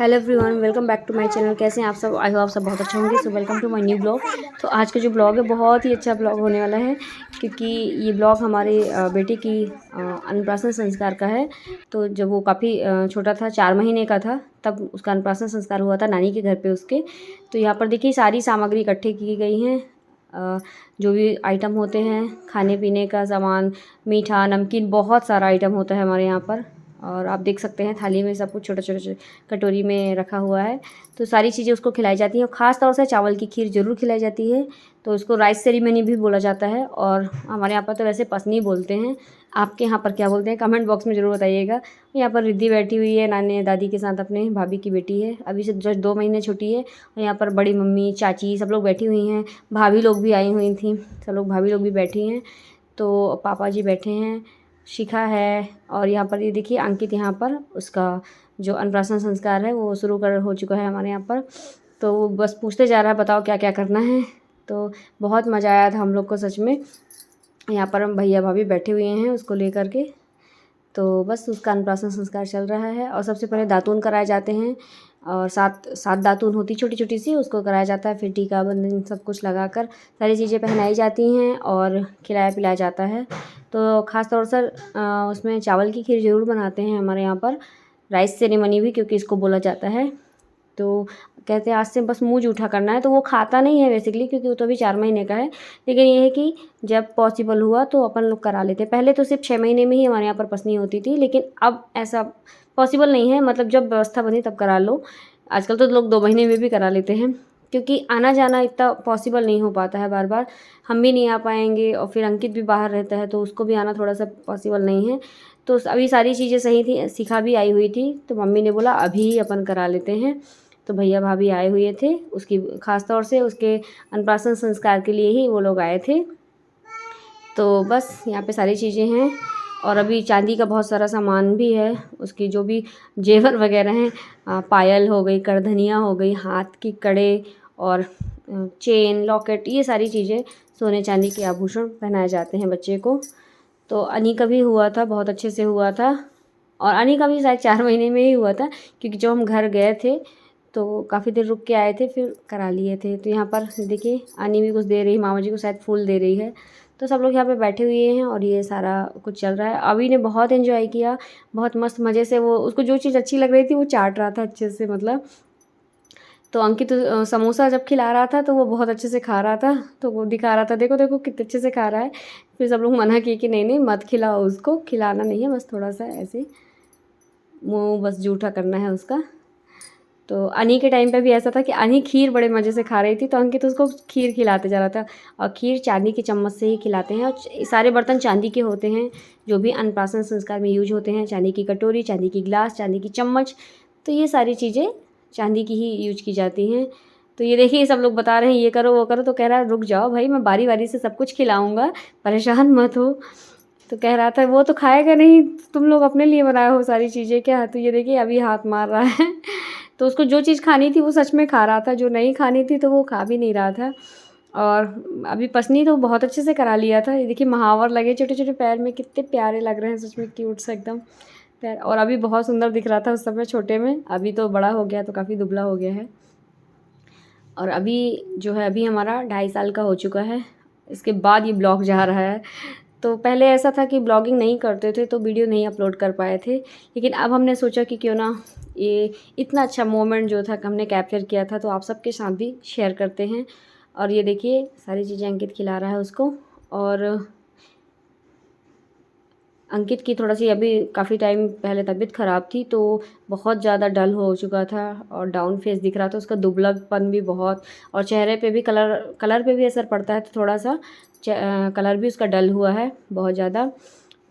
Hello everyone, welcome back to my channel. कैसे हैं आप सब? आई होप आप सब बहुत अच्छे होंगे। So welcome to my new blog. तो आज का जो ब्लॉग है बहुत ही अच्छा ब्लॉग होने वाला है, क्योंकि ये ब्लॉग हमारे बेटे की अन्नप्राशन संस्कार का है। तो जब वो काफ़ी छोटा था, 4 महीने का था, तब उसका अन्नप्राशन संस्कार हुआ था नानी के घर पे उसके। तो यहाँ पर देखिए सारी सामग्री इकट्ठे की गई हैं। जो भी आइटम होते हैं खाने पीने का सामान, मीठा नमकीन, बहुत सारा आइटम होता है हमारे यहाँ पर। और आप देख सकते हैं थाली में सब कुछ छोटे छोटे कटोरी में रखा हुआ है। तो सारी चीज़ें उसको खिलाई जाती हैं और ख़ास तौर से चावल की खीर ज़रूर खिलाई जाती है। तो उसको राइस सेरेमनी भी बोला जाता है, और हमारे यहाँ पर तो वैसे पसनी बोलते हैं। आपके यहाँ पर क्या बोलते हैं कमेंट बॉक्स में ज़रूर बताइएगा। यहाँ पर रिद्धि बैठी हुई है नानी दादी के साथ, अपने भाभी की बेटी है, अभी से जस्ट 2 महीने छोटी है। और यहाँ पर बड़ी मम्मी चाची सब लोग बैठी हुई हैं, भाभी लोग भी आई हुई थी, सब लोग भाभी लोग भी बैठी हैं। तो पापा जी बैठे हैं, शिखा है, और यहाँ पर ये देखिए अंकित यहाँ पर उसका जो अन्नप्राशन संस्कार है वो शुरू कर हो चुका है हमारे यहाँ पर। तो वो बस पूछते जा रहा है बताओ क्या क्या करना है। तो बहुत मज़ा आया था हम लोग को सच में। यहाँ पर हम भैया भाभी बैठे हुए हैं उसको लेकर के। तो बस उसका अन्नप्राशन संस्कार चल रहा है। और सबसे पहले दातून कराए जाते हैं, और सात दातून होती छोटी छोटी सी, उसको कराया जाता है। फिर टीका बंधन सब कुछ लगाकर सारी चीज़ें पहनाई जाती हैं और खिलाया पिलाया जाता है। तो ख़ास तौर से उसमें चावल की खीर ज़रूर बनाते हैं हमारे यहाँ पर, राइस सेरेमनी भी क्योंकि इसको बोला जाता है। तो कहते हैं आज से बस मुँह जूठा करना है। तो वो खाता नहीं है बेसिकली, क्योंकि वो तो अभी 4 महीने का है। लेकिन ये है कि जब पॉसिबल हुआ तो अपन लोग करा लेते हैं। पहले तो सिर्फ 6 महीने में ही हमारे यहाँ पर पसनी होती थी, लेकिन अब ऐसा पॉसिबल नहीं है। मतलब जब व्यवस्था बनी तब करा लो। आजकल तो लोग 2 महीने में भी करा लेते हैं, क्योंकि आना जाना इतना पॉसिबल नहीं हो पाता है बार बार। हम भी नहीं आ पाएंगे, और फिर अंकित भी बाहर रहता है तो उसको भी आना थोड़ा सा पॉसिबल नहीं है। तो अभी सारी चीज़ें सही थी, शिखा भी आई हुई थी, तो मम्मी ने बोला अभी ही अपन करा लेते हैं। तो भैया भाभी आए हुए थे उसकी, ख़ास तौर से उसके अन्नप्राशन संस्कार के लिए ही वो लोग आए थे। तो बस यहाँ पे सारी चीज़ें हैं, और अभी चांदी का बहुत सारा सामान भी है। उसकी जो भी जेवर वगैरह हैं, पायल हो गई, करधनिया हो गई, हाथ की कड़े और चेन लॉकेट, ये सारी चीज़ें सोने चांदी के आभूषण पहनाए जाते हैं बच्चे को। तो अनी का भी हुआ था, बहुत अच्छे से हुआ था। और अनी का भी शायद 4 महीने में ही हुआ था, क्योंकि जब हम घर गए थे तो काफ़ी देर रुक के आए थे, फिर करा लिए थे। तो यहाँ पर देखिए अनी भी कुछ दे रही है, मामा जी को शायद फूल दे रही है। तो सब लोग यहाँ पे बैठे हुए हैं और ये सारा कुछ चल रहा है। अभी ने बहुत एंजॉय किया, बहुत मस्त मज़े से। वो उसको जो चीज़ अच्छी लग रही थी वो चाट रहा था अच्छे से, मतलब। तो अंकित समोसा जब खिला रहा था तो वो बहुत अच्छे से खा रहा था, तो वो दिखा रहा था देखो देखो कितने अच्छे से खा रहा है। फिर सब लोग मना किए कि नहीं नहीं मत खिलाओ उसको, खिलाना नहीं है, बस थोड़ा सा ऐसे मुँह बस जूठा करना है उसका। तो अनी के टाइम पे भी ऐसा था कि अनी खीर बड़े मज़े से खा रही थी, तो अंकित उसको खीर खिलाते जा रहा था। और खीर चांदी की चम्मच से ही खिलाते हैं, और सारे बर्तन चांदी के होते हैं जो भी अन्नप्राशन संस्कार में यूज होते हैं। चांदी की कटोरी, चांदी की गिलास, चांदी की चम्मच, तो ये सारी चीज़ें चांदी की ही यूज की जाती हैं। तो ये देखिए सब लोग बता रहे हैं ये करो वो करो, तो कह रहा है रुक जाओ भाई, मैं बारी बारी से सब कुछ खिलाऊँगा, परेशान मत हो। तो कह रहा था वो तो खाएगा नहीं, तुम लोग अपने लिए बनाए हो सारी चीज़ें क्या। तो ये देखिए अभी हाथ मार रहा है। तो उसको जो चीज़ खानी थी वो सच में खा रहा था, जो नहीं खानी थी तो वो खा भी नहीं रहा था। और अभी पसनी तो बहुत अच्छे से करा लिया था। ये देखिए महावर लगे छोटे छोटे पैर में, कितने प्यारे लग रहे हैं सच में, क्यूट सा एकदम पैर। और अभी बहुत सुंदर दिख रहा था उस समय छोटे में, अभी तो बड़ा हो गया तो काफ़ी दुबला हो गया है। और अभी जो है अभी हमारा 2.5 साल का हो चुका है। इसके बाद ये ब्लॉग जा रहा है। तो पहले ऐसा था कि ब्लॉगिंग नहीं करते थे तो वीडियो नहीं अपलोड कर पाए थे, लेकिन अब हमने सोचा कि क्यों ना ये इतना अच्छा मोमेंट जो था हमने कैप्चर किया था, तो आप सबके साथ भी शेयर करते हैं। और ये देखिए सारी चीज़ें अंकित खिला रहा है उसको। और अंकित की थोड़ा सी अभी काफ़ी टाइम पहले तबीयत ख़राब थी, तो बहुत ज़्यादा डल हो चुका था और डाउन फेस दिख रहा था उसका, दुबलापन भी बहुत। और चेहरे पे भी कलर पे भी असर पड़ता है, तो थोड़ा सा कलर भी उसका डल हुआ है बहुत ज़्यादा।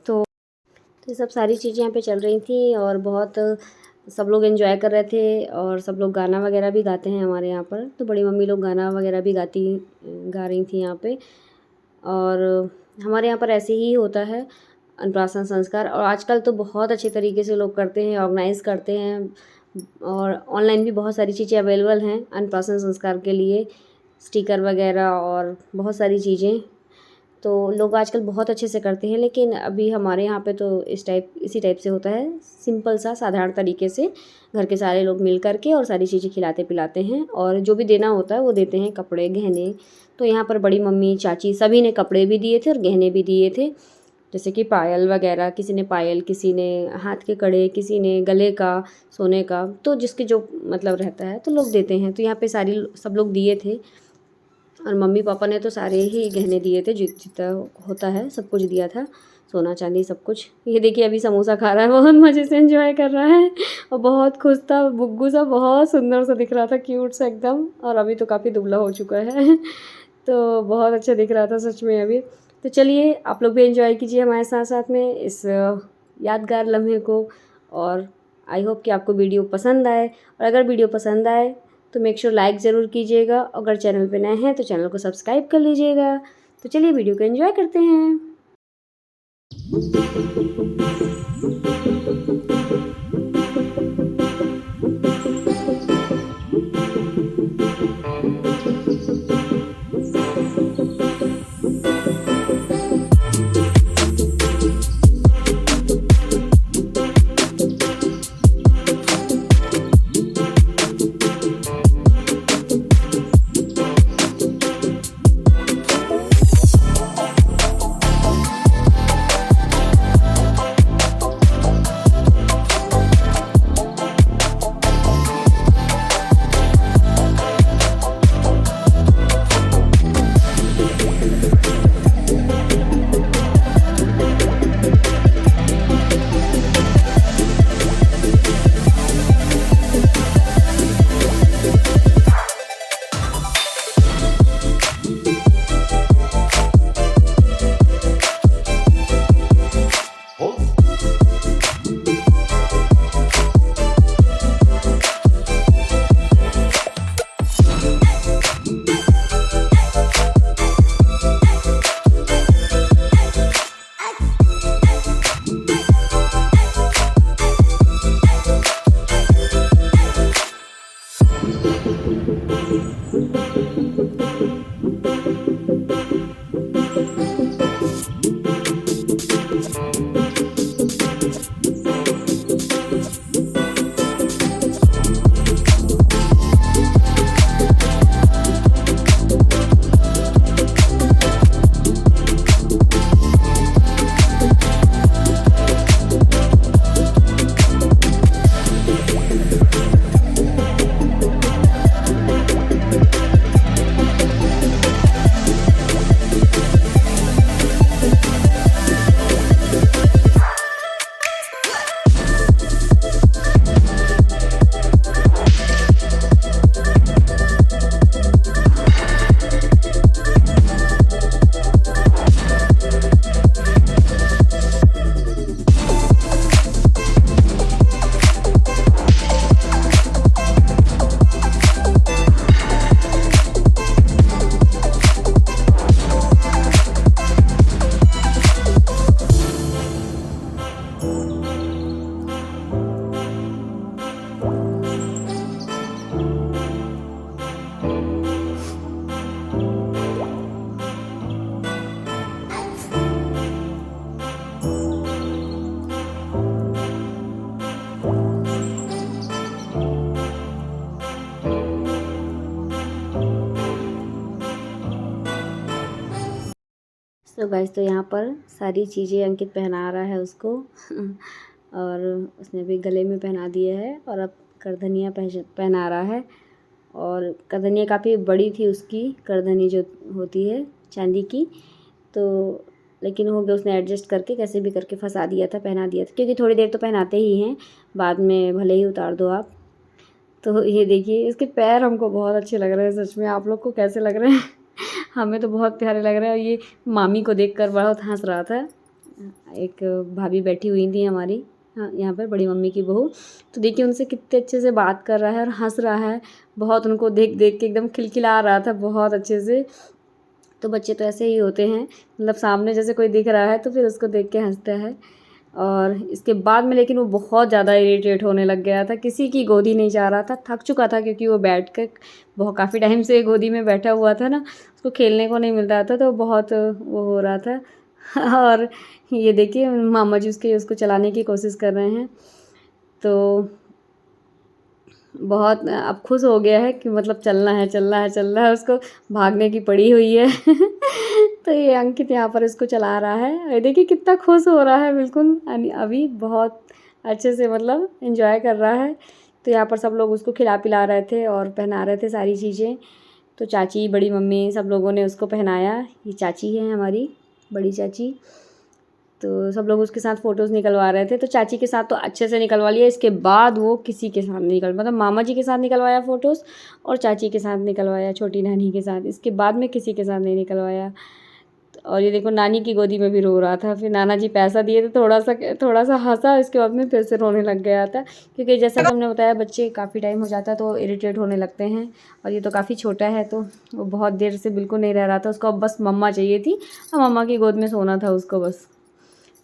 तो ये सब सारी चीज़ें यहाँ पे चल रही थी, और बहुत सब लोग एंजॉय कर रहे थे। और सब लोग गाना वगैरह भी गाते हैं हमारे यहाँ पर, तो बड़ी मम्मी लोग गाना वगैरह भी गा रही थी यहाँ पे। और हमारे यहाँ पर ऐसे ही होता है अन्नप्राशन संस्कार, और आजकल तो बहुत अच्छे तरीके से लोग करते हैं, ऑर्गेनाइज़ करते हैं। और ऑनलाइन भी बहुत सारी चीज़ें अवेलेबल हैं अन्नप्राशन संस्कार के लिए, स्टिकर वगैरह और बहुत सारी चीज़ें। तो लोग आजकल बहुत अच्छे से करते हैं, लेकिन अभी हमारे यहाँ पे तो इसी टाइप से होता है, सिंपल सा साधारण तरीके से घर के सारे लोग मिल कर के और सारी चीज़ें खिलाते पिलाते हैं, और जो भी देना होता है वो देते हैं, कपड़े गहने। तो यहाँ पर बड़ी मम्मी चाची सभी ने कपड़े भी दिए थे और गहने भी दिए थे, जैसे कि पायल वगैरह, किसी ने पायल, किसी ने हाथ के कड़े, किसी ने गले का सोने का, तो जिसके जो मतलब रहता है तो लोग देते हैं। तो यहाँ पे सब लोग दिए थे, और मम्मी पापा ने तो सारे ही गहने दिए थे, जितना होता है सब कुछ दिया था, सोना चांदी सब कुछ। ये देखिए अभी समोसा खा रहा है, बहुत मज़े से एंजॉय कर रहा है और बहुत खुश था। बुग्गू सा बहुत सुंदर सा दिख रहा था, क्यूट सा एकदम, और अभी तो काफ़ी दुबला हो चुका है तो बहुत अच्छा दिख रहा था सच में अभी। तो चलिए आप लोग भी एंजॉय कीजिए हमारे साथ साथ में इस यादगार लम्हे को, और आई होप कि आपको वीडियो पसंद आए, और अगर वीडियो पसंद आए तो मेक श्योर लाइक ज़रूर कीजिएगा, अगर चैनल पे नए हैं तो चैनल को सब्सक्राइब कर लीजिएगा। तो चलिए वीडियो को एंजॉय करते हैं। तो गाइस, तो यहाँ पर सारी चीज़ें अंकित पहना रहा है उसको और उसने भी गले में पहना दिया है, और अब करधनिया पहना रहा है। और करधनिया काफ़ी बड़ी थी उसकी, करधनी जो होती है चांदी की, तो लेकिन हो गया, उसने एडजस्ट करके कैसे भी करके फंसा दिया था, पहना दिया था, क्योंकि थोड़ी देर तो पहनाते ही हैं, बाद में भले ही उतार दो आप। तो ये देखिए इसके पैर हमको बहुत अच्छे लग रहे हैं, सच में। आप लोग को कैसे लग रहे हैं? हमें तो बहुत प्यारे लग रहे हैं। और ये मामी को देखकर बहुत हंस रहा था। एक भाभी बैठी हुई थी हमारी, हाँ, यहाँ पर बड़ी मम्मी की बहू, तो देखिए उनसे कितने अच्छे से बात कर रहा है और हंस रहा है। बहुत उनको देख देख के एकदम खिलखिला रहा था बहुत अच्छे से। तो बच्चे तो ऐसे ही होते हैं, मतलब सामने जैसे कोई दिख रहा है तो फिर उसको देख के हंसता है। और इसके बाद में लेकिन वो बहुत ज़्यादा इरिटेट होने लग गया था, किसी की गोदी नहीं जा रहा था, थक चुका था क्योंकि वो बैठ कर बहुत काफ़ी टाइम से गोदी में बैठा हुआ था ना, उसको खेलने को नहीं मिल रहा था, तो बहुत वो हो रहा था। और ये देखिए मामा जी उसको चलाने की कोशिश कर रहे हैं, तो बहुत अब खुश हो गया है कि मतलब चलना है चलना है चल रहा है, उसको भागने की पड़ी हुई है। तो ये अंकित यहाँ पर इसको चला रहा है, ये देखिए कितना खुश हो रहा है बिल्कुल अभी बहुत अच्छे से मतलब एंजॉय कर रहा है। तो यहाँ पर सब लोग उसको खिला पिला रहे थे और पहना रहे थे सारी चीज़ें, तो चाची बड़ी मम्मी सब लोगों ने उसको पहनाया। ये चाची है हमारी बड़ी चाची, तो सब लोग उसके साथ फ़ोटोज़ निकलवा रहे थे, तो चाची के साथ तो अच्छे से निकलवा लिया, इसके बाद वो किसी के साथ नहीं मतलब मामा जी के साथ निकलवाया फ़ोटोज़ और चाची के साथ निकलवाया, छोटी नानी के साथ, इसके बाद में किसी के साथ नहीं निकलवाया। और ये देखो नानी की गोदी में भी रो रहा था, फिर नाना जी पैसा दिए तो थोड़ा सा हंसा, इसके बाद में फिर से रोने लग गया था, क्योंकि जैसा कि हमने बताया बच्चे काफ़ी टाइम हो जाता है तो इरिटेट होने लगते हैं, और ये तो काफ़ी छोटा है तो वो बहुत देर से बिल्कुल नहीं रह रहा था, उसको अब बस मम्मा चाहिए थी और मम्मा की गोद में सोना था उसको बस।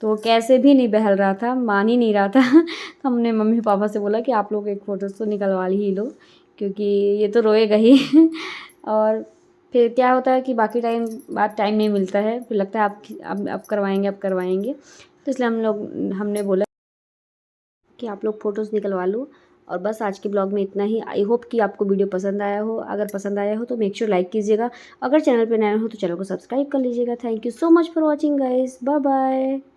तो वो कैसे भी नहीं बहल रहा था, मान ही नहीं रहा था। तो हमने मम्मी पापा से बोला कि आप लोग एक फ़ोटोज़ तो निकलवा ही लो, क्योंकि ये तो रोएगा ही। और फिर क्या होता है कि बाकी टाइम नहीं मिलता है, फिर लगता है अब करवाएंगे, तो इसलिए हमने बोला कि आप लोग फ़ोटोज़ निकलवा लो। और बस आज के ब्लॉग में इतना ही। आई होप कि आपको वीडियो पसंद आया हो, अगर पसंद आया हो तो मेक श्योर लाइक कीजिएगा, अगर चैनल पे नए हो तो चैनल को सब्सक्राइब कर लीजिएगा। Thank you so much for watching guys, bye bye.